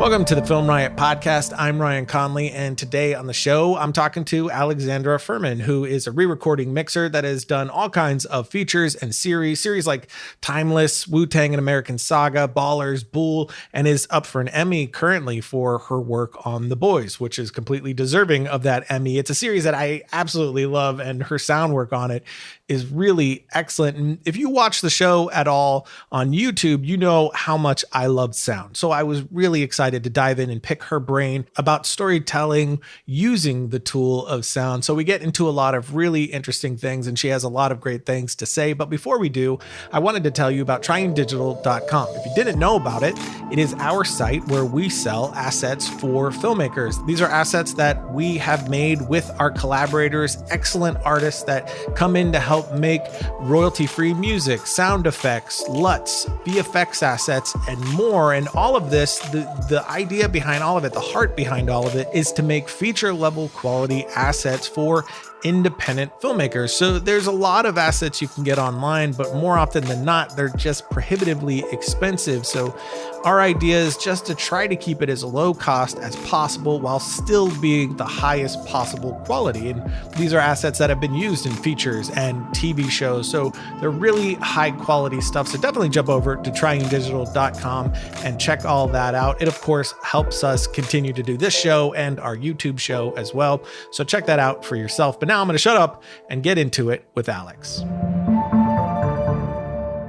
Welcome to the Film Riot podcast. I'm Ryan Conley, and today on the show, I'm talking to Alexandra Furman, who is a re-recording mixer that has done all kinds of features and series like Timeless, Wu-Tang and American Saga, Ballers, Bull, and is up for an Emmy currently for her work on The Boys, which is completely deserving of that Emmy. It's a series that I absolutely love, and her sound work on it is really excellent. And if you watch the show at all on YouTube, you know how much I love sound. So I was really excited to dive in and pick her brain about storytelling using the tool of sound. So we get into a lot of really interesting things, and she has a lot of great things to say. But before we do, I wanted to tell you about tryingdigital.com. If you didn't know about it, it is our site where we sell assets for filmmakers. These are assets that we have made with our collaborators, excellent artists that come in to help make royalty-free music, sound effects, LUTs, VFX assets, and more. And all of this, the idea behind all of it, the heart behind all of it, is to make feature-level quality assets for independent filmmakers. So there's a lot of assets you can get online, but more often than not, they're just prohibitively expensive. So our idea is just to try to keep it as low cost as possible while still being the highest possible quality. And these are assets that have been used in features and TV shows. So they're really high quality stuff. So definitely jump over to tryingdigital.com and check all that out. It of course helps us continue to do this show and our YouTube show as well. So check that out for yourself. But now I'm going to shut up and get into it with Alex.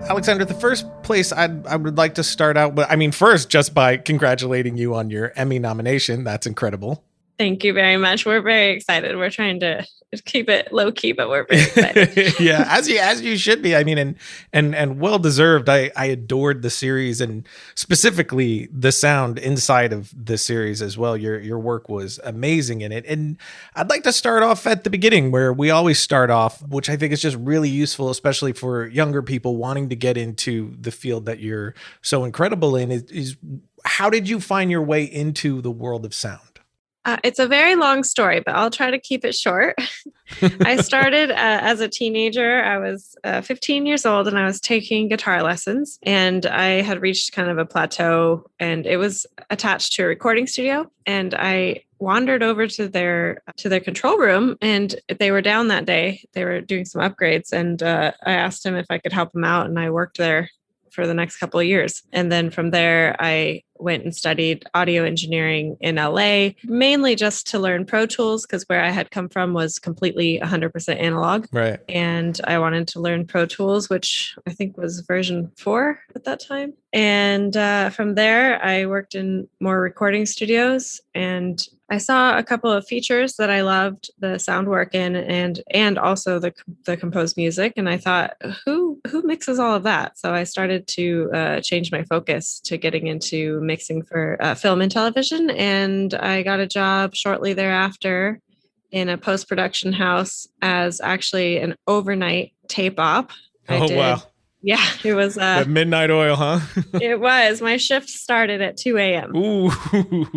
Alexandra, the first place I would like to start out with, first, just by congratulating you on your Emmy nomination. That's incredible. Thank you very much. We're very excited. We're trying to keep it low key, but we're very excited. Yeah, as you should be. And well deserved. I adored the series, and specifically the sound inside of the series as well. Your work was amazing in it. And I'd like to start off at the beginning, where we always start off, which I think is just really useful, especially for younger people wanting to get into the field that you're so incredible in. Is how did you find your way into the world of sound? It's a very long story, but I'll try to keep it short. I started as a teenager. I was 15 years old and I was taking guitar lessons, and I had reached kind of a plateau, and it was attached to a recording studio. And I wandered over to their control room, and they were down that day. They were doing some upgrades, and I asked him if I could help him out, and I worked there for the next couple of years. And then from there, I went and studied audio engineering in LA, mainly just to learn Pro Tools, because where I had come from was completely 100% analog. Right. And I wanted to learn Pro Tools, which I think was version 4 at that time. And from there, I worked in more recording studios, and I saw a couple of features that I loved the sound work in, and also the composed music. And I thought, who mixes all of that? So I started to change my focus to getting into mixing for film and television. And I got a job shortly thereafter in a post-production house as actually an overnight tape op. Wow. Yeah, it was the midnight oil, huh? It was. My shift started at 2 a.m. Ooh.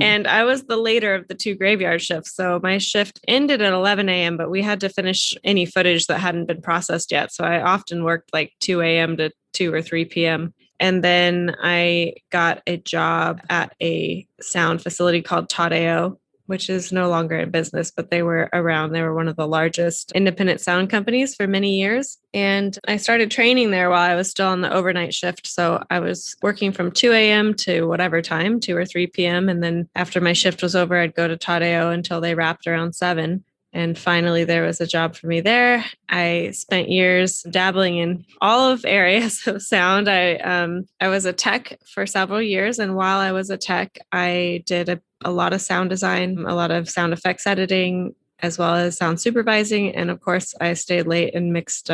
And I was the later of the 2 graveyard shifts. So my shift ended at 11 a.m., but we had to finish any footage that hadn't been processed yet. So I often worked like 2 a.m. to 2 or 3 p.m. And then I got a job at a sound facility called Tadeo, which is no longer in business, but they were around. They were one of the largest independent sound companies for many years. And I started training there while I was still on the overnight shift. So I was working from 2 a.m. to whatever time, 2 or 3 p.m. And then after my shift was over, I'd go to Tadeo until they wrapped around 7. And finally, there was a job for me there. I spent years dabbling in all of areas of sound. I was a tech for several years. And while I was a tech, I did a lot of sound design, a lot of sound effects editing, as well as sound supervising. And of course, I stayed late and mixed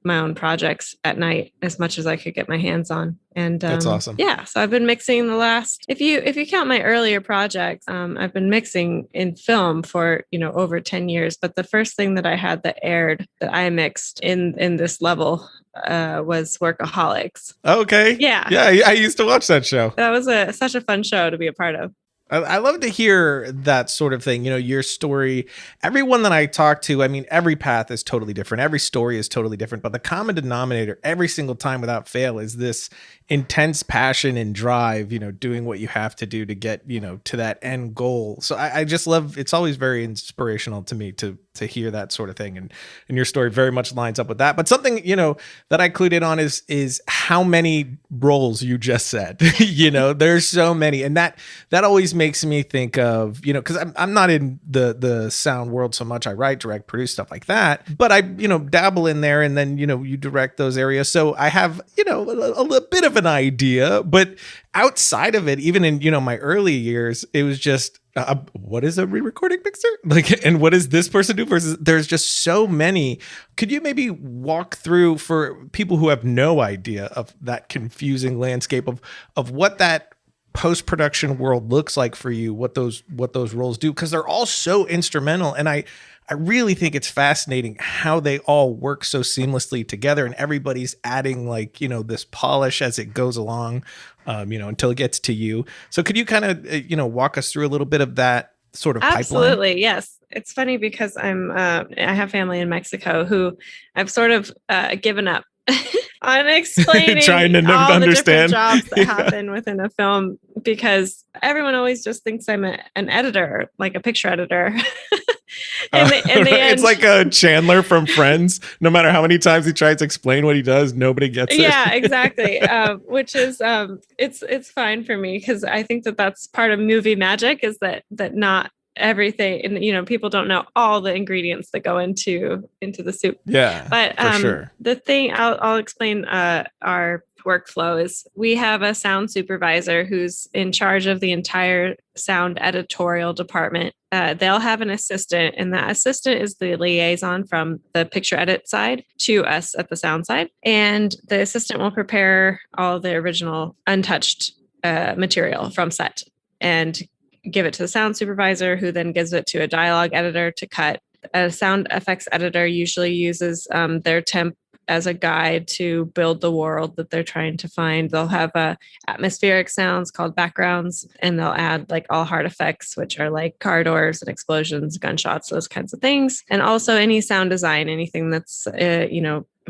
my own projects at night as much as I could get my hands on. And that's awesome. Yeah. So I've been mixing the last, if you count my earlier projects, I've been mixing in film for, over 10 years. But the first thing that I had that aired that I mixed in this level was Workaholics. Okay. Yeah. I used to watch that show. That was such a fun show to be a part of. I love to hear that sort of thing. Your story, everyone that I talk to, every path is totally different. Every story is totally different, but the common denominator every single time without fail is this intense passion and drive, doing what you have to do to get, to that end goal. So I just love, it's always very inspirational to me to hear that sort of thing. And your story very much lines up with that. But something, that I clued in on is how many roles you just said. There's so many. And that always makes me think of, because I'm not in the sound world so much. I write, direct, produce, stuff like that. But I, dabble in there, and then, you direct those areas. So I have, a little bit of an idea. But outside of it, even in, my early years, it was just, what is a re-recording mixer? And what does this person do versus there's just so many. Could you maybe walk through for people who have no idea of that confusing landscape of what that post-production world looks like for you, what those roles do? Because they're all so instrumental. And I really think it's fascinating how they all work so seamlessly together, and everybody's adding this polish as it goes along, until it gets to you. So could you kind of, walk us through a little bit of that sort of pipeline? Absolutely. Yes. It's funny because I have family in Mexico who I've sort of given up on explaining trying to all understand the different jobs that happen within a film, because everyone always just thinks I'm an editor, like a picture editor. In the end, it's like a Chandler from Friends. No matter how many times he tries to explain what he does, nobody gets it. Yeah, exactly. Which is it's fine for me, because I think that's part of movie magic, is that not everything, and people don't know all the ingredients that go into the soup. Yeah, but for sure. The thing I'll explain our workflow is we have a sound supervisor who's in charge of the entire sound editorial department. They'll have an assistant, and that assistant is the liaison from the picture edit side to us at the sound side. And the assistant will prepare all the original untouched material from set and give it to the sound supervisor, who then gives it to a dialogue editor to cut. A sound effects editor usually uses their temp as a guide to build the world that they're trying to find. They'll have atmospheric sounds called backgrounds, and they'll add all hard effects, which are like car doors and explosions, gunshots, those kinds of things. And also any sound design, anything that's,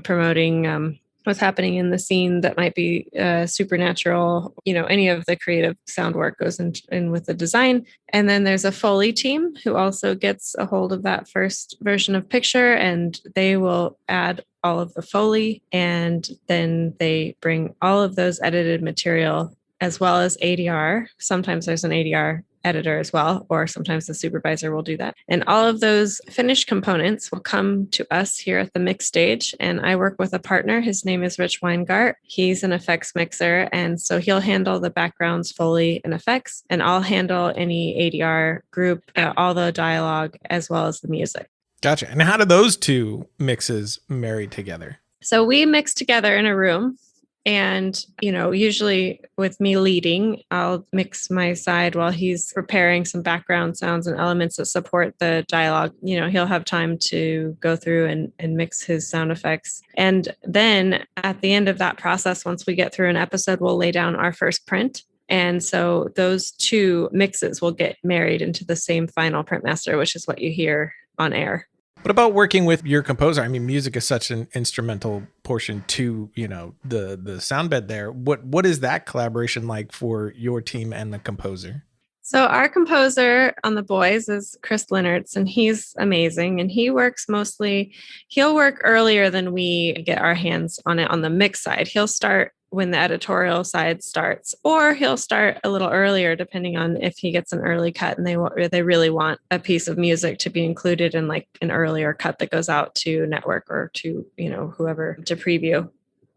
promoting what's happening in the scene that might be supernatural. Any of the creative sound work goes in with the design. And then there's a Foley team who also gets a hold of that first version of picture, and they will add all of the Foley, and then they bring all of those edited material as well as ADR. Sometimes there's an ADR editor as well, or sometimes the supervisor will do that. And all of those finished components will come to us here at the mix stage. And I work with a partner. His name is Rich Weingart. He's an effects mixer. And so he'll handle the backgrounds, Foley, and effects. And I'll handle any ADR group, all the dialogue, as well as the music. Gotcha. And how do those two mixes marry together? So we mix together in a room. And, usually with me leading, I'll mix my side while he's preparing some background sounds and elements that support the dialogue. He'll have time to go through and mix his sound effects. And then at the end of that process, once we get through an episode, we'll lay down our first print. And so those two mixes will get married into the same final print master, which is what you hear on air. What about working with your composer? I mean, music is such an instrumental portion to, the sound bed there. What is that collaboration like for your team and the composer? So our composer on The Boys is Chris Leonards, and he's amazing. And he'll work earlier than we get our hands on it on the mix side. He'll start when the editorial side starts, or he'll start a little earlier, depending on if he gets an early cut and they really want a piece of music to be included in an earlier cut that goes out to network or to, whoever to preview.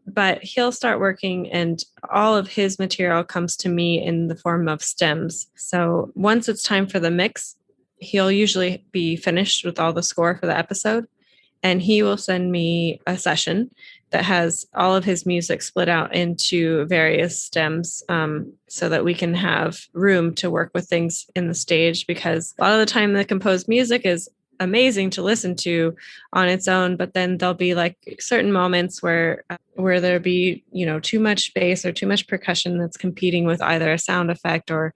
But he'll start working, and all of his material comes to me in the form of stems. So once it's time for the mix, he'll usually be finished with all the score for the episode, and he will send me a session that has all of his music split out into various stems, so that we can have room to work with things in the stage, because a lot of the time the composed music is amazing to listen to on its own, but then there'll be like certain moments where there'll be, too much bass or too much percussion that's competing with either a sound effect or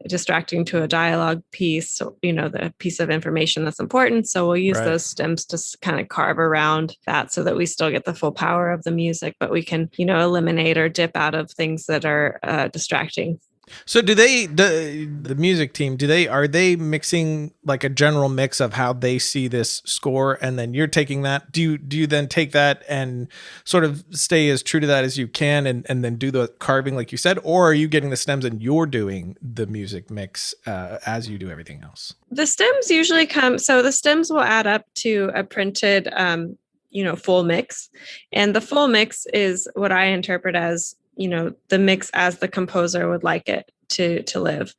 distracting to a dialogue piece, so, the piece of information that's important. So we'll use those stems to kind of carve around that so that we still get the full power of the music, but we can, eliminate or dip out of things that are distracting. So the music team, are they mixing like a general mix of how they see this score, and then you're taking that? Do you then take that and sort of stay as true to that as you can and then do the carving like you said, or are you getting the stems and you're doing the music mix as you do everything else? The stems usually so the stems will add up to a printed full mix, and the full mix is what I interpret as the mix as the composer would like it to live.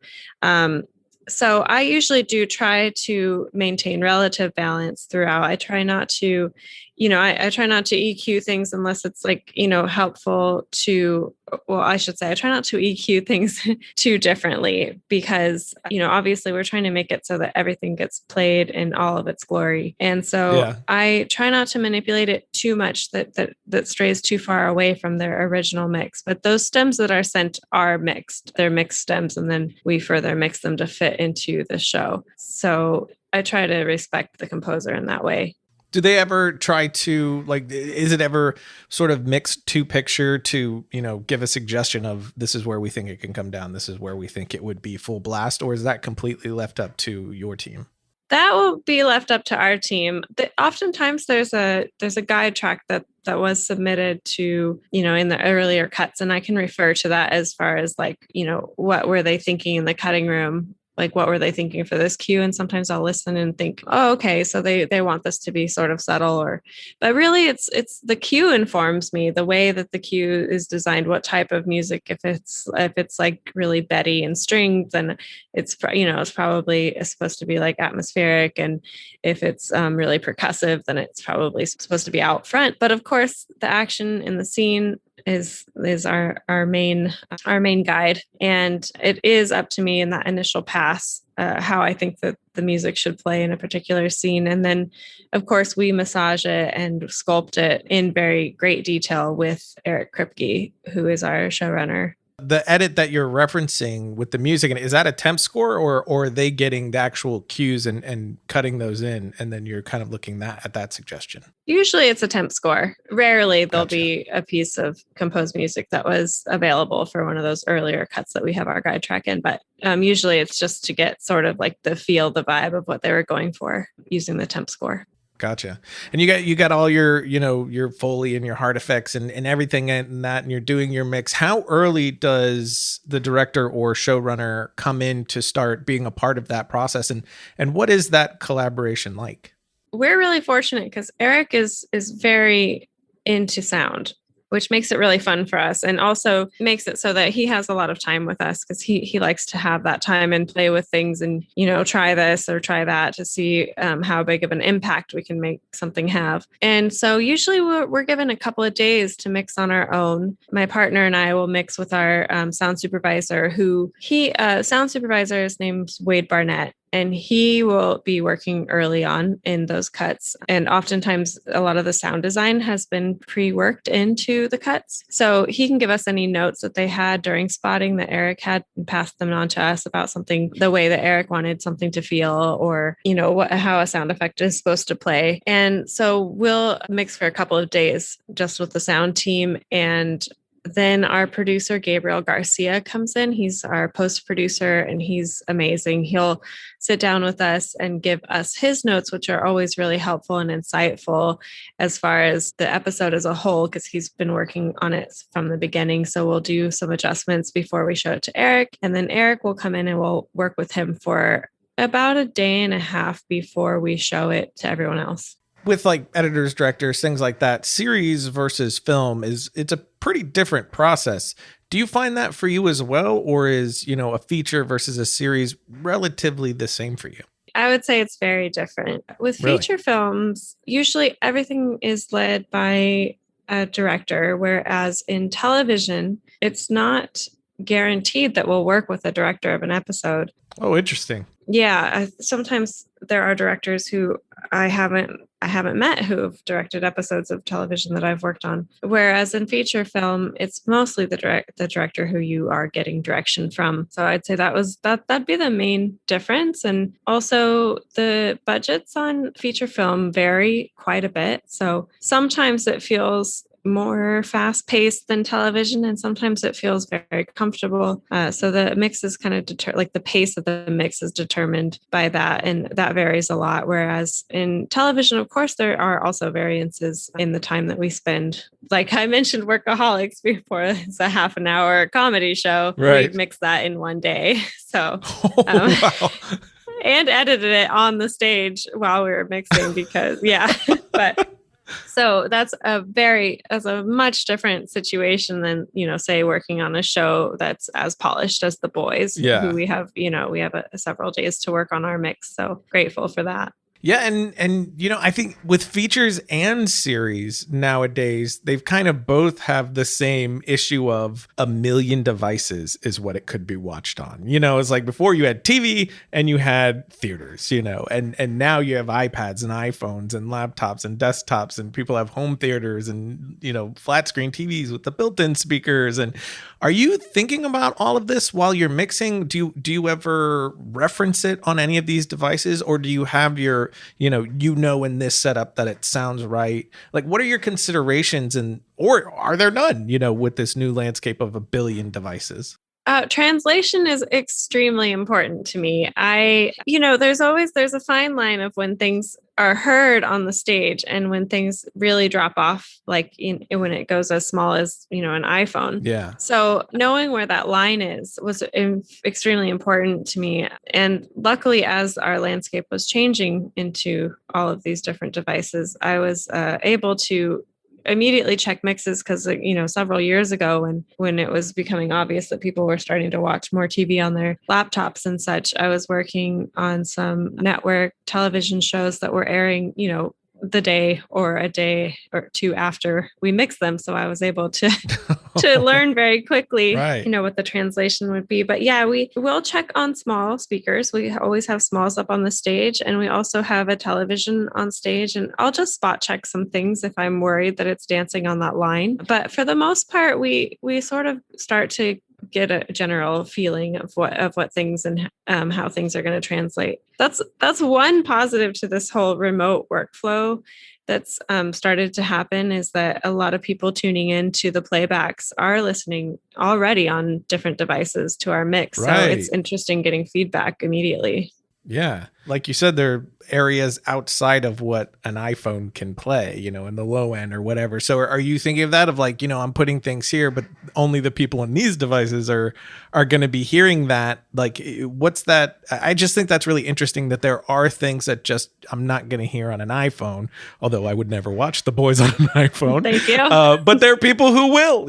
So I usually do try to maintain relative balance throughout. I try not to, I try not to EQ things unless it's like, helpful to, well, I should say, I try not to EQ things too differently because, obviously we're trying to make it so that everything gets played in all of its glory. And so I try not to manipulate it too much that strays too far away from their original mix. But those stems that are sent are mixed. They're mixed stems, and then we further mix them to fit into the show. So I try to respect the composer in that way. Do they ever try to, like, is it ever sort of mixed to picture to, give a suggestion of this is where we think it can come down, this is where we think it would be full blast, or is that completely left up to your team? That will be left up to our team. Oftentimes there's a guide track that was submitted to, in the earlier cuts, and I can refer to that as far as like, what were they thinking in the cutting room? Like, what were they thinking for this cue? And sometimes I'll listen and think, oh, okay, so they want this to be sort of subtle, but really it's the cue informs me, the way that the cue is designed, what type of music. If it's like really Betty and strings, then it's probably supposed to be like atmospheric. And if it's really percussive, then it's probably supposed to be out front. But of course, the action in the scene is our main guide, and it is up to me in that initial pass how I think that the music should play in a particular scene, and then of course we massage it and sculpt it in very great detail with Eric Kripke, who is our showrunner. The edit that you're referencing with the music, is that a temp score, or are they getting the actual cues and cutting those in, and then you're kind of looking at that suggestion? Usually it's a temp score. Rarely there'll be a piece of composed music that was available for one of those earlier cuts that we have our guide track in. But usually it's just to get sort of like the vibe of what they were going for using the temp score. Gotcha. And you got all your, your Foley and your hard effects and everything in that, and you're doing your mix. How early does the director or showrunner come in to start being a part of that process? And what is that collaboration like? We're really fortunate because Eric is very into sound, which makes it really fun for us, and also makes it so that he has a lot of time with us because he likes to have that time and play with things and, try this or try that to see how big of an impact we can make something have. And so usually we're given a couple of days to mix on our own. My partner and I will mix with our sound supervisor, sound supervisor, his name's Wade Barnett. And he will be working early on in those cuts. And oftentimes a lot of the sound design has been pre-worked into the cuts. So he can give us any notes that they had during spotting that Eric had and pass them on to us about something, the way that Eric wanted something to feel, or, how a sound effect is supposed to play. And so we'll mix for a couple of days just with the sound team, and then our producer, Gabriel Garcia, comes in. He's our post-producer, and he's amazing. He'll sit down with us and give us his notes, which are always really helpful and insightful as far as the episode as a whole, because he's been working on it from the beginning. So we'll do some adjustments before we show it to Eric. And then Eric will come in and we'll work with him for about a day and a half before we show it to everyone else. With like editors, directors, things like that, series versus film it's a pretty different process. Do you find that for you as well? Or is, a feature versus a series relatively the same for you? I would say it's very different. With feature films, usually everything is led by a director, whereas in television, it's not guaranteed that we'll work with a director of an episode. Oh, interesting. Yeah, sometimes there are directors who I haven't met who have directed episodes of television that I've worked on. Whereas in feature film, it's mostly the director who you are getting direction from. So I'd say that'd be the main difference. And also the budgets on feature film vary quite a bit. So sometimes it feels more fast paced than television, and sometimes it feels very comfortable. So the mix is kind of the pace of the mix is determined by that, and that varies a lot. Whereas in television, of course, there are also variances in the time that we spend. Like I mentioned, Workaholics before, it's a half an hour comedy show. Right. We mix that in one day. So. Wow. And edited it on the stage while we were mixing because, but. So that's a much different situation than, say working on a show that's as polished as The Boys, who we have several days to work on our mix. So grateful for that. Yeah, and I think with features and series nowadays, they've kind of both have the same issue of a million devices is what it could be watched on. It's like before you had TV and you had theaters, and now you have iPads and iPhones and laptops and desktops, and people have home theaters and flat screen TVs with the built-in speakers. And are you thinking about all of this while you're mixing? Do you ever reference it on any of these devices, or do you have your in this setup that it sounds right? Like, what are your considerations, or are there none, with this new landscape of a billion devices? Translation is extremely important to me. There's a fine line of when things are heard on the stage and when things really drop off, like when it goes as small as, an iPhone. Yeah. So knowing where that line is was extremely important to me. And luckily, as our landscape was changing into all of these different devices, I was able to immediately check mixes because, several years ago when it was becoming obvious that people were starting to watch more TV on their laptops and such, I was working on some network television shows that were airing, the day or a day or two after we mixed them. So I was able to learn very quickly, right, what the translation would be. But yeah, we will check on small speakers. We always have smalls up on the stage, and we also have a television on stage, and I'll just spot check some things if I'm worried that it's dancing on that line. But for the most part, we sort of start to get a general feeling of what things and how things are going to translate. That's one positive to this whole remote workflow that's started to happen, is that a lot of people tuning into the playbacks are listening already on different devices to our mix. Right. So it's interesting getting feedback immediately. Yeah. Like you said, there are areas outside of what an iPhone can play, in the low end or whatever. So are you thinking of that, of like, I'm putting things here, but only the people in these devices are going to be hearing that? Like, what's that? I just think that's really interesting that there are things that just I'm not going to hear on an iPhone, although I would never watch The Boys on an iPhone. Thank you. But there are people who will,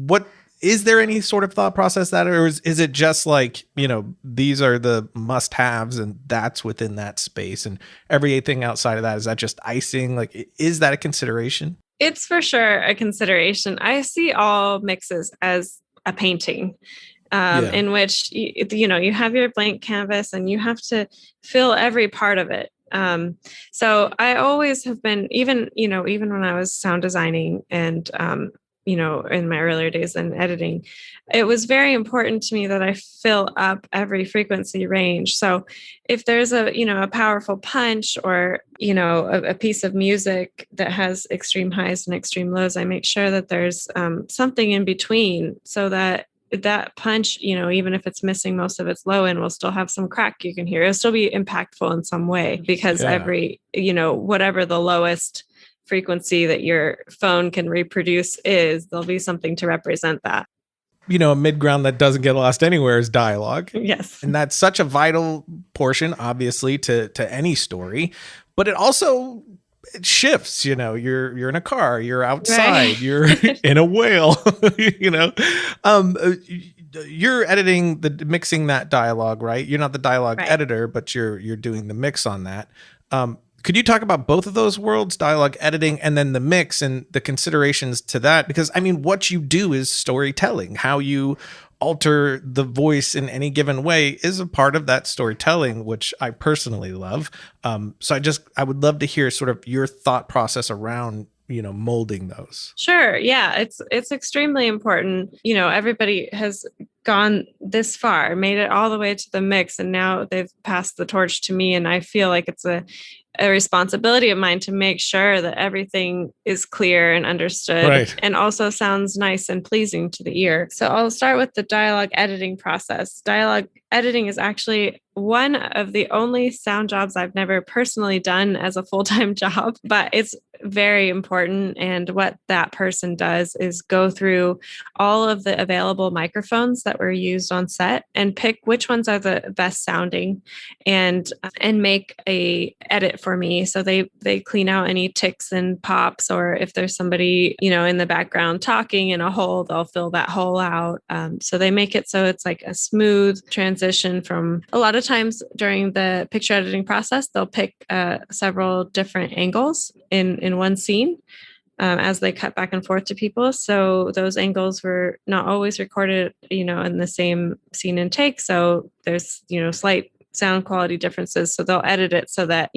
what. Is there any sort of thought process that, or is it just like, these are the must haves and that's within that space, and everything outside of that, is that just icing? Like, is that a consideration? It's for sure a consideration. I see all mixes as a painting, in which, you have your blank canvas and you have to fill every part of it. So I always have been, even when I was sound designing and, in my earlier days in editing, it was very important to me that I fill up every frequency range. So if there's a powerful punch or, a piece of music that has extreme highs and extreme lows, I make sure that there's something in between, so that punch, even if it's missing most of its low end, will still have some crack you can hear. It'll still be impactful in some way, because every, whatever the lowest frequency that your phone can reproduce there'll be something to represent that. A mid-ground that doesn't get lost anywhere is dialogue. Yes. And that's such a vital portion, obviously, to any story, but it also shifts. You're in a car, you're outside, right. You're in a whale, you're editing mixing that dialogue, right? You're not the dialogue editor, but you're doing the mix on that. Could you talk about both of those worlds, dialogue editing and then the mix and the considerations to that? Because what you do is storytelling, how you alter the voice in any given way is a part of that storytelling, which I personally love. So I would love to hear sort of your thought process around, molding those. Sure. Yeah, it's extremely important. Everybody has gone this far, made it all the way to the mix, and now they've passed the torch to me. And I feel like it's a responsibility of mine to make sure that everything is clear and understood, right, and also sounds nice and pleasing to the ear. So I'll start with the dialogue editing process. Dialogue editing is actually one of the only sound jobs I've never personally done as a full-time job, but it's very important. And what that person does is go through all of the available microphones that were used on set and pick which ones are the best sounding, and make a edit for me. So they clean out any ticks and pops, or if there's somebody, in the background talking in a hole, they'll fill that hole out. So they make it so it's like a smooth transition from, a lot of times during the picture editing process, they'll pick several different angles in one scene. As they cut back and forth to people. So those angles were not always recorded, in the same scene and take. So there's, slight sound quality differences. So they'll edit it so that,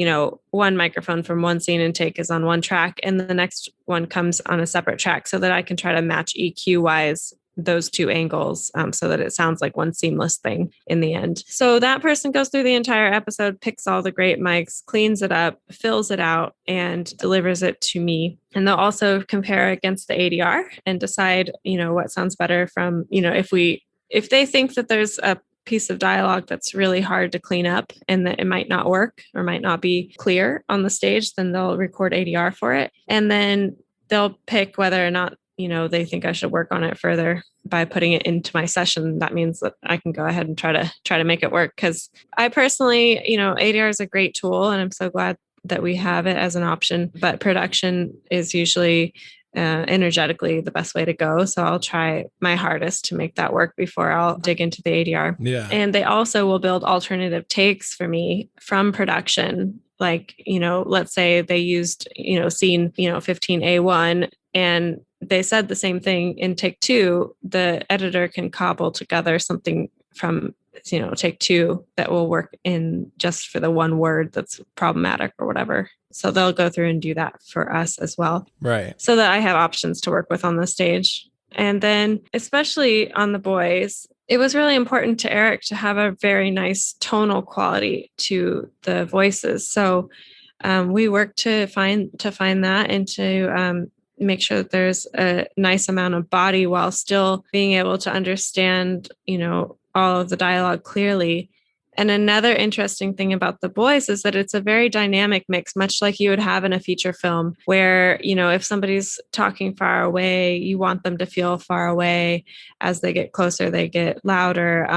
one microphone from one scene and take is on one track, and the next one comes on a separate track, so that I can try to match EQ wise those two angles, so that it sounds like one seamless thing in the end. So that person goes through the entire episode, picks all the great mics, cleans it up, fills it out, and delivers it to me. And they'll also compare against the ADR and decide, what sounds better from, if they think that there's a piece of dialogue that's really hard to clean up and that it might not work or might not be clear on the stage, then they'll record ADR for it. And then they'll pick whether or not they think I should work on it further by putting it into my session. That means that I can go ahead and try to make it work. Because I personally, ADR is a great tool, and I'm so glad that we have it as an option. But production is usually energetically the best way to go. So I'll try my hardest to make that work before I'll dig into the ADR. Yeah. And they also will build alternative takes for me from production. Like, let's say they used, scene, 15A1, and they said the same thing in take two. The editor can cobble together something from, take two that will work in just for the one word that's problematic or whatever. So they'll go through and do that for us as well. Right. So that I have options to work with on the stage. And then, especially on the boys, it was really important to Eric to have a very nice tonal quality to the voices. So we worked to find that, and to make sure that there's a nice amount of body while still being able to understand, all of the dialogue clearly. And another interesting thing about the boys is that it's a very dynamic mix, much like you would have in a feature film, where, if somebody's talking far away, you want them to feel far away. As they get closer, they get louder.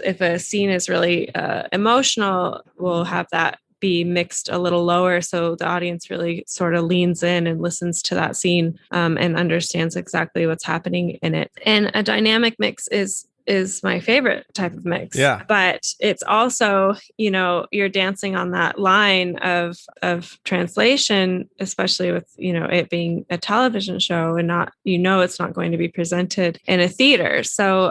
If a scene is really emotional, we'll have that be mixed a little lower, so the audience really sort of leans in and listens to that scene, and understands exactly what's happening in it. And a dynamic mix is my favorite type of mix. Yeah. But it's also, you're dancing on that line of translation, especially with, it being a television show and not, it's not going to be presented in a theater. So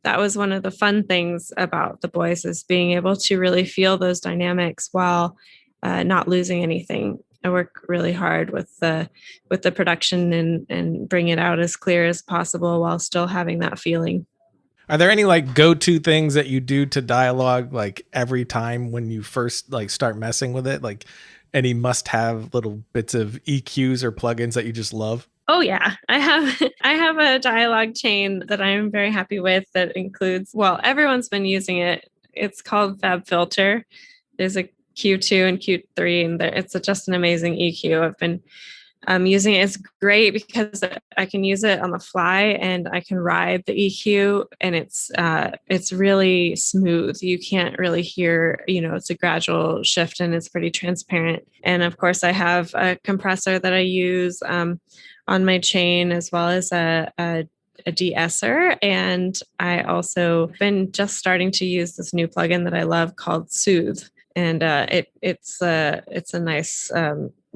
that was one of the fun things about the boys, is being able to really feel those dynamics while not losing anything. I work really hard with the production and bring it out as clear as possible while still having that feeling. Are there any go-to things that you do to dialogue every time when you first start messing with it? Any must-have little bits of EQs or plugins that you just love? Oh yeah, I have a dialogue chain that I'm very happy with that includes, well, everyone's been using it. It's called Fabfilter. There's a Q2 and Q3, and it's just an amazing EQ. I've been using it. It's great because I can use it on the fly and I can ride the EQ, and it's really smooth. You can't really hear, it's a gradual shift and it's pretty transparent. And of course I have a compressor that I use on my chain, as well as a de-esser. And I also been just starting to use this new plugin that I love called Soothe. And it's a nice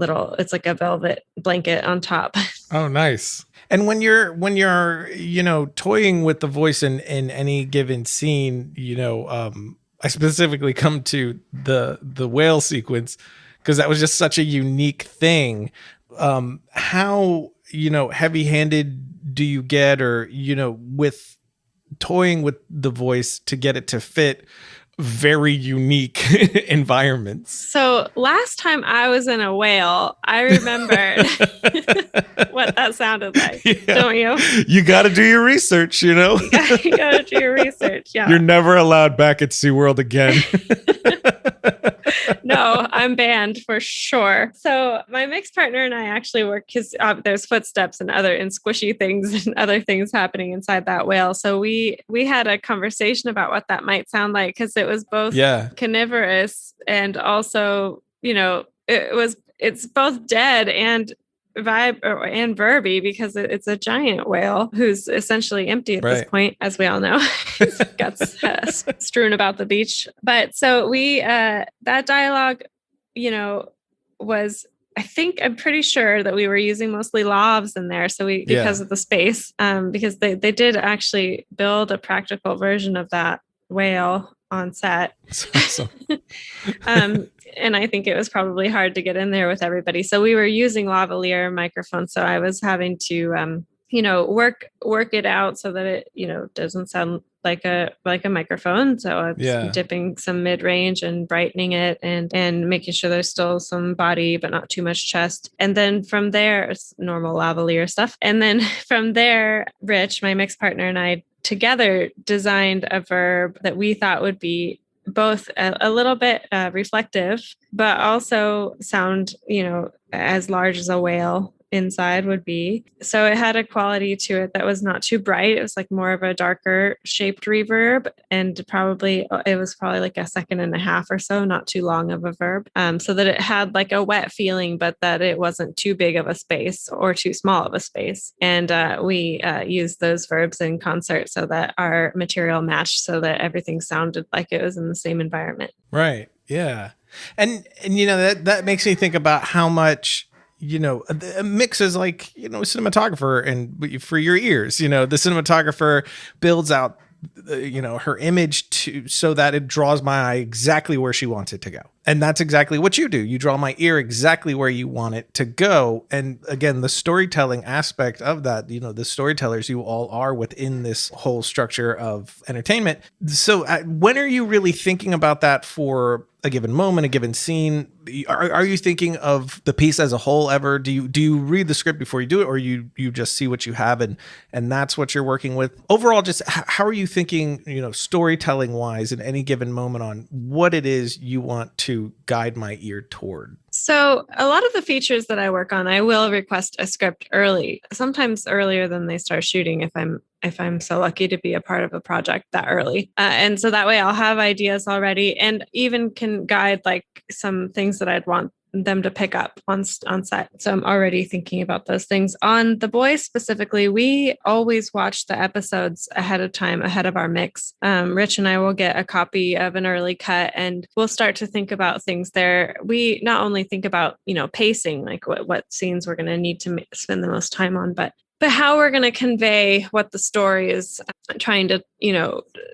it's like a velvet blanket on top. Oh, nice. And when you're toying with the voice in any given scene, I specifically come to the whale sequence because that was just such a unique thing. How heavy-handed do you get, or with toying with the voice to get it to fit very unique environments? So last time I was in a whale, I remembered what that sounded like. Yeah. Don't you? You got to do your research, You got to do your research. Yeah. You're never allowed back at SeaWorld again. No, I'm banned for sure. So my mixed partner and I actually work because there's footsteps and squishy things and other things happening inside that whale. So we had a conversation about what that might sound like, because it was both carnivorous and also, it's both dead and vibe and verby, because it's a giant whale who's essentially empty at this point, as we all know. His guts strewn about the beach. But so we that dialogue, was, I'm pretty sure that we were using mostly lavs in there. So because of the space, because they did actually build a practical version of that whale on set. Awesome. And I think it was probably hard to get in there with everybody. So we were using lavalier microphones. So I was having to, work it out so that it, doesn't sound like a microphone. So I was dipping some mid-range and brightening it and making sure there's still some body, but not too much chest. And then from there, it's normal lavalier stuff. And then from there, Rich, my mixed partner, and I together designed a verb that we thought would be both a little bit reflective, but also sound, as large as a whale inside would be. So it had a quality to it that was not too bright. It was like more of a darker shaped reverb, and it was probably like a second and a half or so, not too long of a verb. So that it had like a wet feeling, but that it wasn't too big of a space or too small of a space. And we used those verbs in concert so that our material matched, so that everything sounded like it was in the same environment. Right. Yeah. And that makes me think about how much, a mix is like, a cinematographer, and for your ears, the cinematographer builds out, her image so that it draws my eye exactly where she wants it to go. And that's exactly what you do. You draw my ear exactly where you want it to go. And again, the storytelling aspect of that, the storytellers you all are within this whole structure of entertainment. So when are you really thinking about that for a given moment, a given scene? Are you thinking of the piece as a whole ever? Do you read the script before you do it, or you just see what you have and that's what you're working with? Overall, just how are you thinking, storytelling wise in any given moment on what it is you want to guide my ear toward? So a lot of the features that I work on, I will request a script early, sometimes earlier than they start shooting if I'm so lucky to be a part of a project that early. And so that way I'll have ideas already, and even can guide like some things that I'd want them to pick up on set. So I'm already thinking about those things. On The Boys specifically, we always watch the episodes ahead of time, ahead of our mix. Rich and I will get a copy of an early cut, and we'll start to think about things there. We not only think about, pacing, like what scenes we're going to need to spend the most time on, but how we're going to convey what the story is trying to,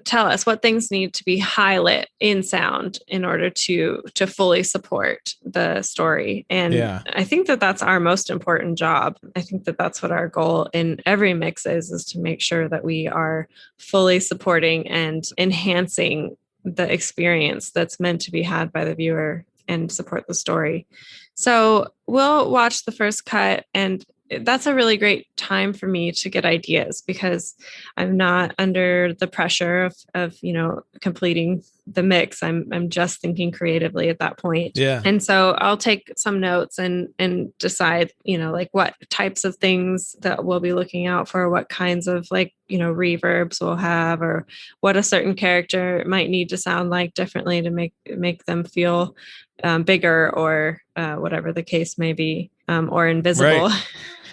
tell us, what things need to be highlit in sound in order to fully support the story. And I think that that's our most important job. I think that that's what our goal in every mix is to make sure that we are fully supporting and enhancing the experience that's meant to be had by the viewer and support the story. So we'll watch the first cut, and that's a really great time for me to get ideas, because I'm not under the pressure of completing the mix. I'm just thinking creatively at that point. Yeah. And so I'll take some notes and decide, like what types of things that we'll be looking out for, what kinds of reverbs we'll have, or what a certain character might need to sound like differently to make them feel bigger, or whatever the case may be, or invisible. Right.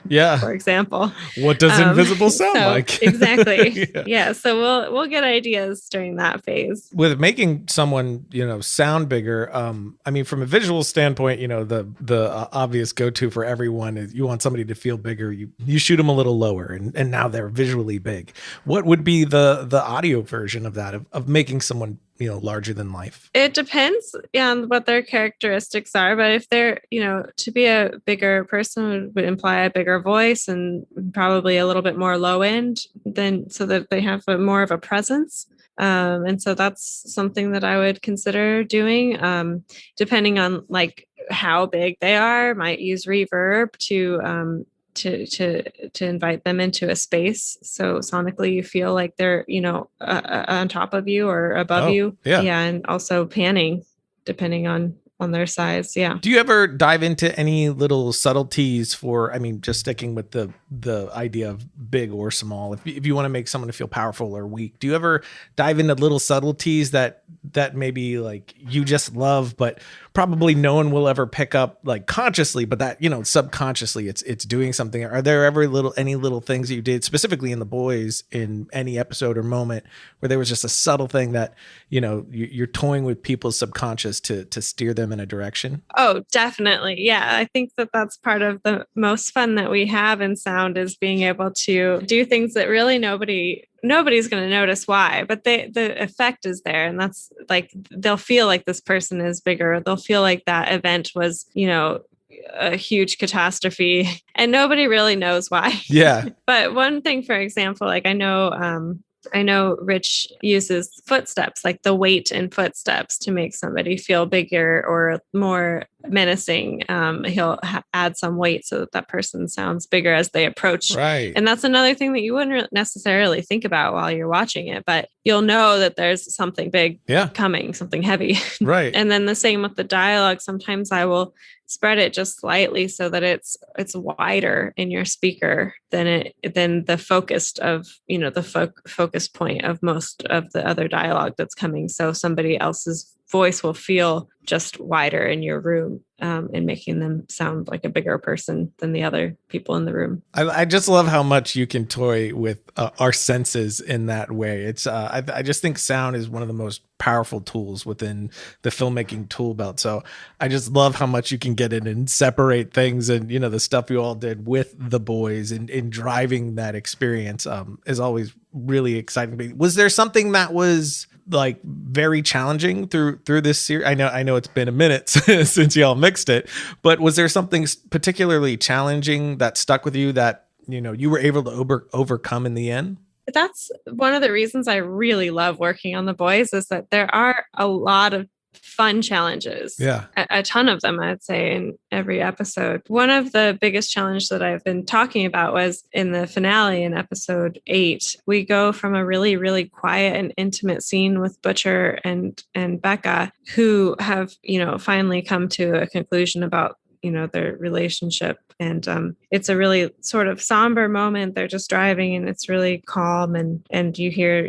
Yeah. for example. What does invisible sound So like? exactly. Yeah. Yeah. So we'll get ideas during that phase. With making someone, sound bigger, I mean, from a visual standpoint, the obvious go-to for everyone is you want somebody to feel bigger, you shoot them a little lower, and now they're visually big. What would be the audio version of that, of making someone larger than life? It depends on what their characteristics are, but if they're, to be a bigger person would imply a bigger voice and probably a little bit more low end, then so that they have more of a presence. And so that's something that I would consider doing. Depending on like how big they are, might use reverb to invite them into a space, so sonically you feel like they're on top of you or above you. Yeah. And also panning depending on their size. Yeah. Do you ever dive into any little subtleties for, I mean, just sticking with the idea of big or small, if you want to make someone to feel powerful or weak, do you ever dive into little subtleties that maybe like you just love, but probably no one will ever pick up like consciously, but that, subconsciously it's doing something? Are there ever any little things that you did specifically in The Boys in any episode or moment where there was just a subtle thing that, you're toying with people's subconscious to steer them in a direction? Oh, definitely. Yeah. I think that that's part of the most fun that we have in sound, is being able to do things that really nobody's going to notice why, but the effect is there. And that's like, they'll feel like this person is bigger. They'll feel like that event was, a huge catastrophe and nobody really knows why. Yeah. But one thing, for example, like I know Rich uses footsteps, like the weight in footsteps, to make somebody feel bigger or more menacing. He'll add some weight so that person sounds bigger as they approach. Right. And that's another thing that you wouldn't necessarily think about while you're watching it, but you'll know that there's something big coming, something heavy. Right. And then the same with the dialogue. Sometimes I will spread it just slightly so that it's wider in your speaker than the focused of, the focus point of most of the other dialogue that's coming. So somebody else's voice will feel just wider in your room, and making them sound like a bigger person than the other people in the room. I just love how much you can toy with our senses in that way. It's I just think sound is one of the most powerful tools within the filmmaking tool belt. So I just love how much you can get in and separate things, and the stuff you all did with The Boys and in driving that experience is always really exciting. Was there something that was like very challenging through this series? I know it's been a minute since y'all mixed it, but was there something particularly challenging that stuck with you that you were able to overcome in the end? That's one of the reasons I really love working on The Boys, is that there are a lot of fun challenges. Yeah. A ton of them, I'd say, in every episode. One of the biggest challenges that I've been talking about was in the finale in episode 8. We go from a really, really quiet and intimate scene with Butcher and Becca, who have, finally come to a conclusion about their relationship. And it's a really sort of somber moment. They're just driving and it's really calm, and you hear,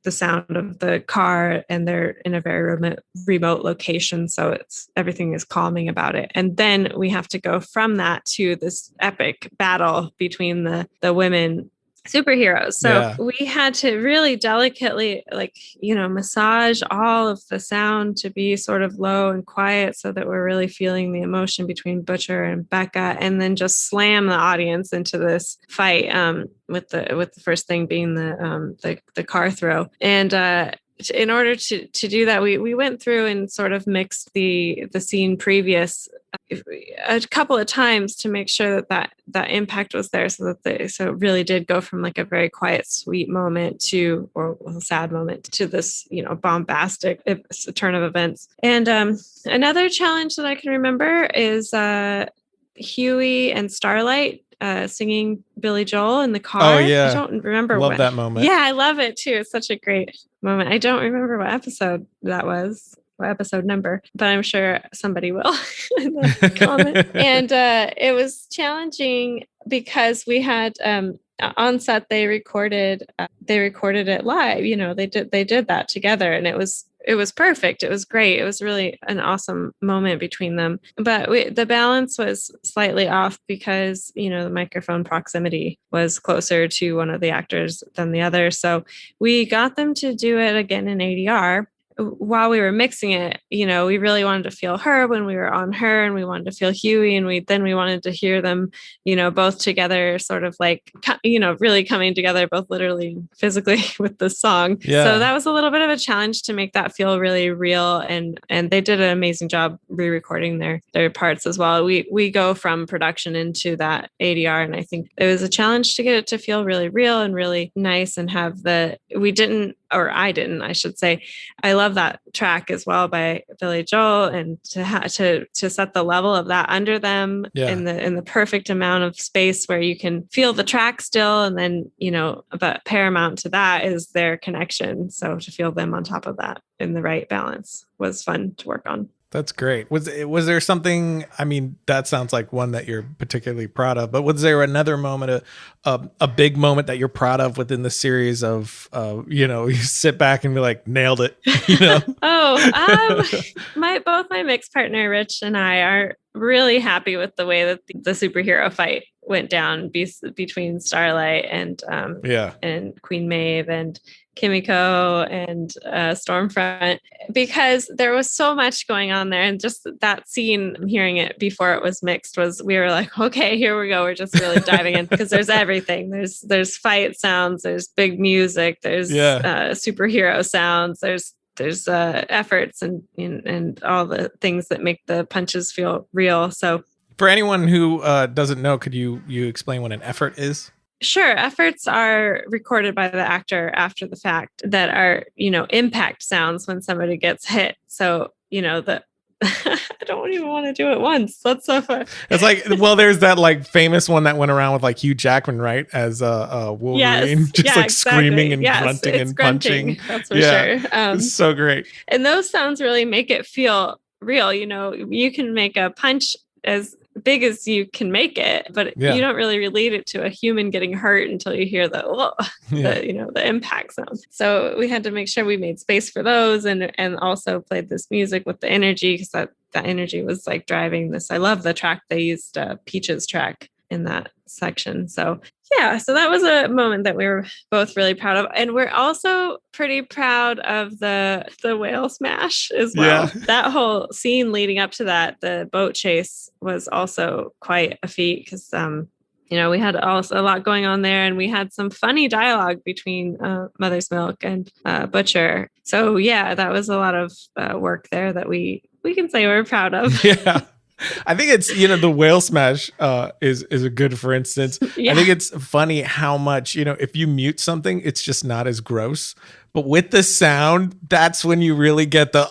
the sound of the car, and they're in a very remote location. So everything is calming about it. And then we have to go from that to this epic battle between the women superheroes. So we had to really delicately, massage all of the sound to be sort of low and quiet, so that we're really feeling the emotion between Butcher and Becca, and then just slam the audience into this fight, with the first thing being the car throw. And in order to do that, we went through and sort of mixed the scene previous a couple of times to make sure that impact was there, so that so it really did go from like a very quiet, sweet moment or a sad moment to this, bombastic turn of events. And another challenge that I can remember is Huey and Starlight singing Billy Joel in the car. Oh yeah, I don't remember. Love that moment. Yeah, I love it too. It's such a great moment. I don't remember what episode that was, what episode number, but I'm sure somebody will in the comment. And it was challenging because we had on set, they recorded it live. They did that together, and it was it was perfect. It was great. It was really an awesome moment between them. But the balance was slightly off because, the microphone proximity was closer to one of the actors than the other. So we got them to do it again in ADR. While we were mixing it, we really wanted to feel her when we were on her, and we wanted to feel Huey, and we wanted to hear them, both together, sort of like, really coming together, both literally and physically with the song. Yeah. So that was a little bit of a challenge to make that feel really real, and they did an amazing job re-recording their parts as well. We go from production into that ADR, and I think it was a challenge to get it to feel really real and really nice, and I should say, I love that track as well by Billy Joel, and to set the level of that under them in the perfect amount of space where you can feel the track still, and then but paramount to that is their connection. So to feel them on top of that in the right balance was fun to work on. That's great. Was there something, I mean, that sounds like one that you're particularly proud of, but was there another moment, a big moment that you're proud of within the series of, you sit back and be like, nailed it, both my mix partner, Rich, and I are really happy with the way that the superhero fight went down between Starlight and Queen Maeve and Kimiko and Stormfront, because there was so much going on there, and just that scene, hearing it before it was mixed, we were like, okay, here we go, we're just really diving in, because there's everything. There's fight sounds, there's big music, there's superhero sounds, there's efforts and all the things that make the punches feel real. So for anyone who doesn't know, could you explain what an effort is? Sure. Efforts are recorded by the actor after the fact that are, impact sounds when somebody gets hit. So, I don't even want to do it once. That's so fun. It's like, well, there's that like famous one that went around with like Hugh Jackman, right? As Wolverine, exactly. screaming and grunting and punching. That's for sure. It's so great. And those sounds really make it feel real. You can make a punch as big as you can make it, but you don't really relate it to a human getting hurt until you hear the impact sounds. So we had to make sure we made space for those, and also played this music with the energy, because that energy was like driving this. I love the track they used, Peach's track in that section. So so that was a moment that we were both really proud of. And we're also pretty proud of the whale smash as well. Yeah. That whole scene leading up to that, the boat chase, was also quite a feat, because we had also a lot going on there, and we had some funny dialogue between Mother's Milk and Butcher. So that was a lot of work there that we can say we're proud of. Yeah. I think it's, the whale smash is a good, for instance. I think it's funny how much, if you mute something, it's just not as gross. But with the sound, that's when you really get the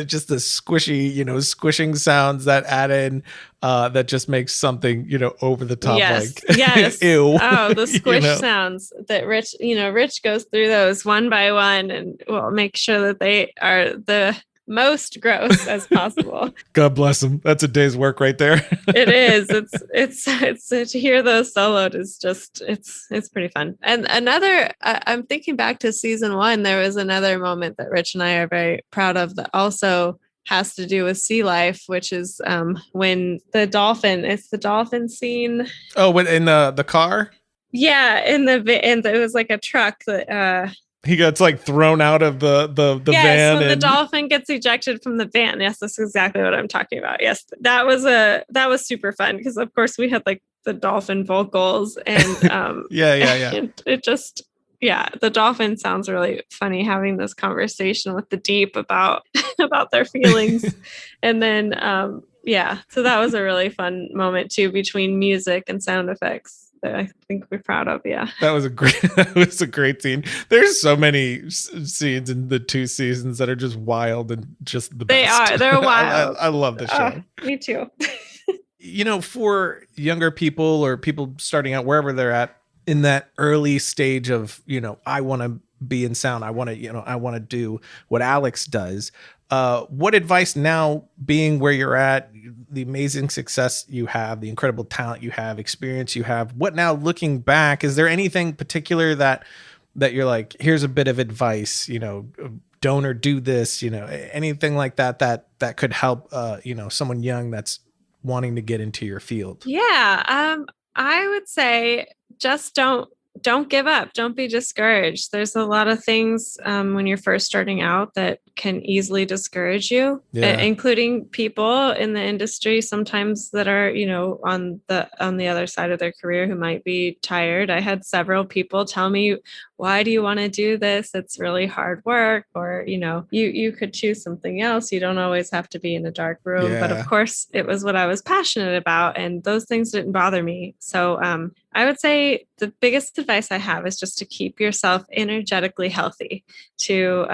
just the squishy, squishing sounds that add in, that just makes something, over the top. Yes. Like, Yes. Ew. Oh, the squish sounds that Rich goes through those one by one, and we'll make sure that they are the most gross as possible. God bless him. That's a day's work right there. It is. It's to hear those soloed is just, it's pretty fun. And another, I'm thinking back to season 1, there was another moment that Rich and I are very proud of that also has to do with sea life, which is when it's the dolphin scene. Oh, when in the car? Yeah, and it was like a truck that he gets like thrown out of the van. Yes, when the dolphin gets ejected from the van. Yes, that's exactly what I'm talking about. Yes, that was super fun, because of course we had like the dolphin vocals, and and it just the dolphin sounds really funny having this conversation with the deep about their feelings. And then so that was a really fun moment too, between music and sound effects, that I think we're proud of. That was a great scene. There's so many scenes in the 2 seasons that are just wild and just the best. They're wild. I love the show. Me too. For younger people or people starting out wherever they're at in that early stage of, I want to be in sound, I want to do what Alex does. What advice now, being where you're at, the amazing success you have, the incredible talent you have, experience you have, what now looking back, is there anything particular that that you're like, here's a bit of advice, don't or do this, anything like that could help, someone young that's wanting to get into your field? Yeah. I would say just don't give up. Don't be discouraged. There's a lot of things when you're first starting out that can easily discourage you, including people in the industry sometimes that are, on the other side of their career who might be tired. I had several people tell me, why do you want to do this? It's really hard work, or, you could choose something else. You don't always have to be in a dark room. Yeah. But of course, it was what I was passionate about, and those things didn't bother me. So I would say the biggest advice I have is just to keep yourself energetically healthy, to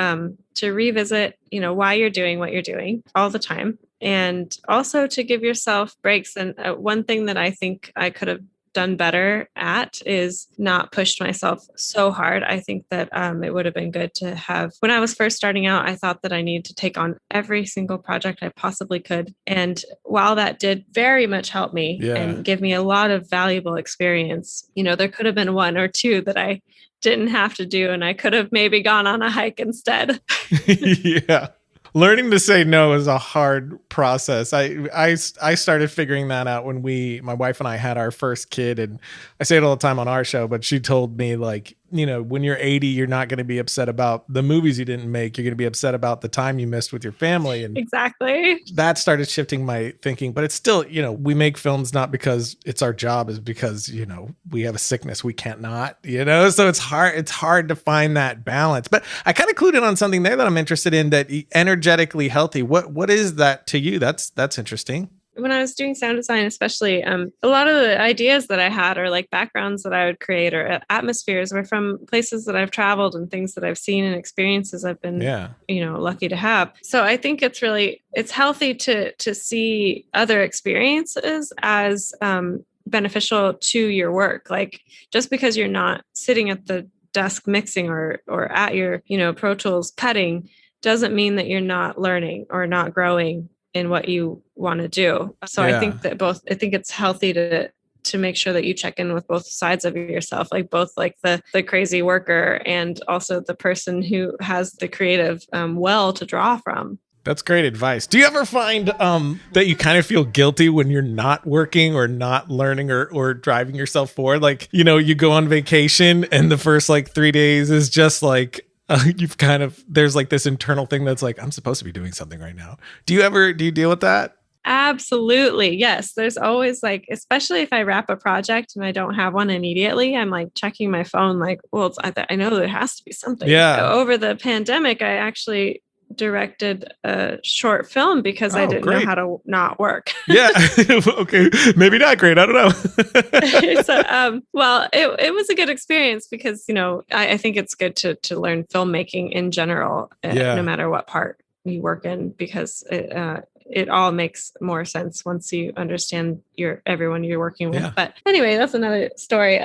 revisit, why you're doing what you're doing all the time, and also to give yourself breaks. And one thing that I think I could have done better at is not pushed myself so hard. I think that it would have been good to have, when I was first starting out, I thought that I needed to take on every single project I possibly could. And while that did very much help me and give me a lot of valuable experience, there could have been one or two that I didn't have to do, and I could have maybe gone on a hike instead. Yeah. Learning to say no is a hard process. I started figuring that out when my wife and I had our first kid, and I say it all the time on our show, but she told me, like, when you're 80, you're not going to be upset about the movies you didn't make. You're going to be upset about the time you missed with your family. And exactly. That started shifting my thinking, but it's still, we make films not because it's our job, is because, we have a sickness we can't not, so it's hard to find that balance. But I kind of clued in on something there that I'm interested in, that energetically healthy. What is that to you? That's interesting. When I was doing sound design, especially, a lot of the ideas that I had, or like backgrounds that I would create, or atmospheres, were from places that I've traveled and things that I've seen and experiences I've been, lucky to have. So I think it's healthy to see other experiences as beneficial to your work. Like, just because you're not sitting at the desk mixing or at your, Pro Tools cutting, doesn't mean that you're not learning or not growing in what you want to do. So I think it's healthy to make sure that you check in with both sides of yourself, like both like the crazy worker and also the person who has the creative well to draw from. That's great advice. Do you ever find that you kind of feel guilty when you're not working or not learning or driving yourself forward? Like, you go on vacation and the first 3 days is just like, there's like this internal thing that's like, I'm supposed to be doing something right now. Do you deal with that? Absolutely. Yes. There's always especially if I wrap a project and I don't have one immediately, I'm checking my phone, well, I know there has to be something. Yeah. Over the pandemic, I actually directed a short film because I didn't know how to not work. Yeah. Okay. Maybe not great. I don't know. So, well, it was a good experience because, I think it's good to learn filmmaking in general, no matter what part you work in, because it all makes more sense once you understand everyone you're working with. Yeah. But anyway, that's another story.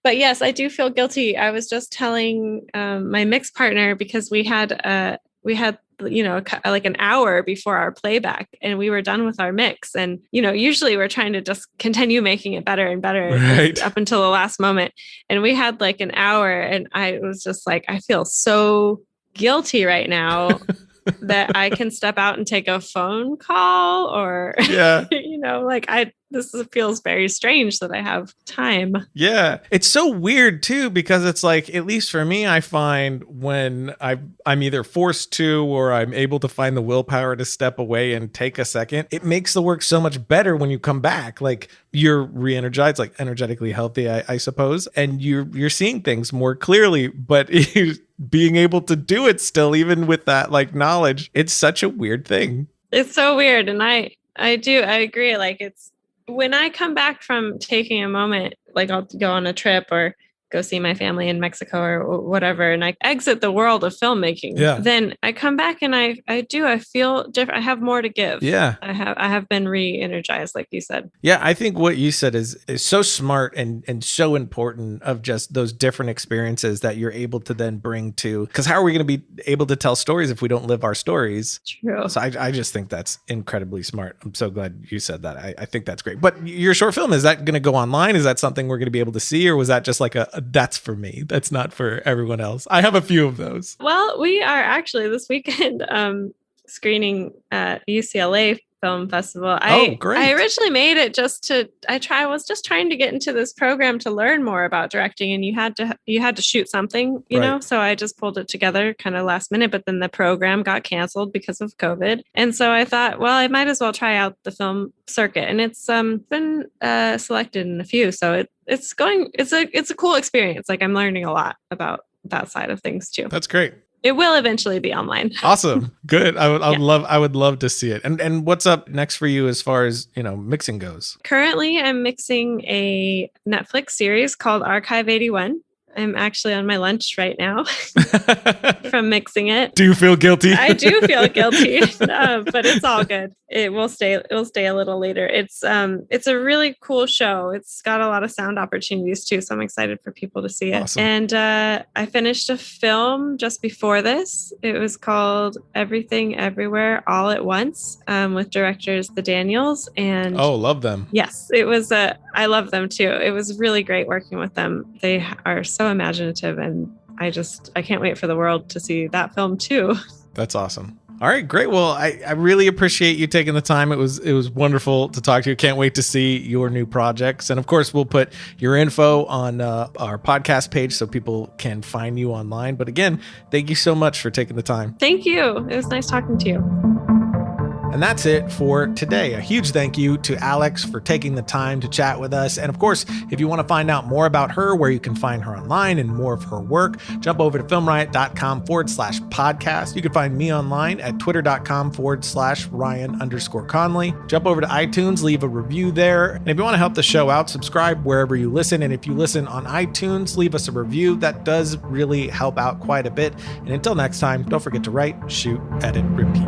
But yes, I do feel guilty. I was just telling my mix partner, because we had like an hour before our playback and we were done with our mix. And, usually we're trying to just continue making it better and better up until the last moment. And we had an hour, and I was just like, I feel so guilty right now that I can step out and take a phone call, or, this feels very strange that I have time. Yeah. It's so weird too, because it's at least for me, I find when I'm either forced to, or I'm able to find the willpower to step away and take a second, it makes the work so much better when you come back. You're re-energized, energetically healthy, I suppose. And you're seeing things more clearly, but being able to do it still, even with that knowledge, it's such a weird thing. It's so weird. And I agree. It's, when I come back from taking a moment, I'll go on a trip or go see my family in Mexico or whatever, and I exit the world of filmmaking, then I come back and I feel different. I have more to give. Yeah. I have been re-energized, like you said. Yeah. I think what you said is so smart and so important, of just those different experiences that you're able to then bring to, because how are we going to be able to tell stories if we don't live our stories? True. So I just think that's incredibly smart. I'm so glad you said that. I think that's great. But your short film, is that going to go online? Is that something we're going to be able to see? Or was that just a That's for me. That's not for everyone else. I have a few of those. Well, we are actually this weekend screening at UCLA Film Festival. Great. I originally made it I was just trying to get into this program to learn more about directing, and you had to shoot something, you know, so I just pulled it together kind of last minute, but then the program got canceled because of COVID. And so I thought, well, I might as well try out the film circuit, and it's been selected in a few. So it's a cool experience. Like, I'm learning a lot about that side of things too. That's great. It will eventually be online. Awesome. Good. I would love to see it. And what's up next for you as far as, mixing goes? Currently, I'm mixing a Netflix series called Archive 81. I'm actually on my lunch right now from mixing it. Do you feel guilty? I do feel guilty, but it's all good. It will stay a little later. It's a really cool show. It's got a lot of sound opportunities too, so I'm excited for people to see it. Awesome. And I finished a film just before this. It was called Everything Everywhere All at Once, with directors The Daniels. And love them. Yes, it was. I love them too. It was really great working with them. They are so imaginative, and I can't wait for the world to see that film too. That's awesome. All right, great. Well, I really appreciate you taking the time. It was wonderful to talk to you. Can't wait to see your new projects. And of course, we'll put your info on our podcast page so people can find you online. But again, thank you so much for taking the time. Thank you. It was nice talking to you. And that's it for today. A huge thank you to Alex for taking the time to chat with us. And of course, if you want to find out more about her, where you can find her online and more of her work, jump over to filmriot.com/podcast. You can find me online at twitter.com/Ryan_Conley. Jump over to iTunes, leave a review there. And if you want to help the show out, subscribe wherever you listen. And if you listen on iTunes, leave us a review. That does really help out quite a bit. And until next time, don't forget to write, shoot, edit, repeat.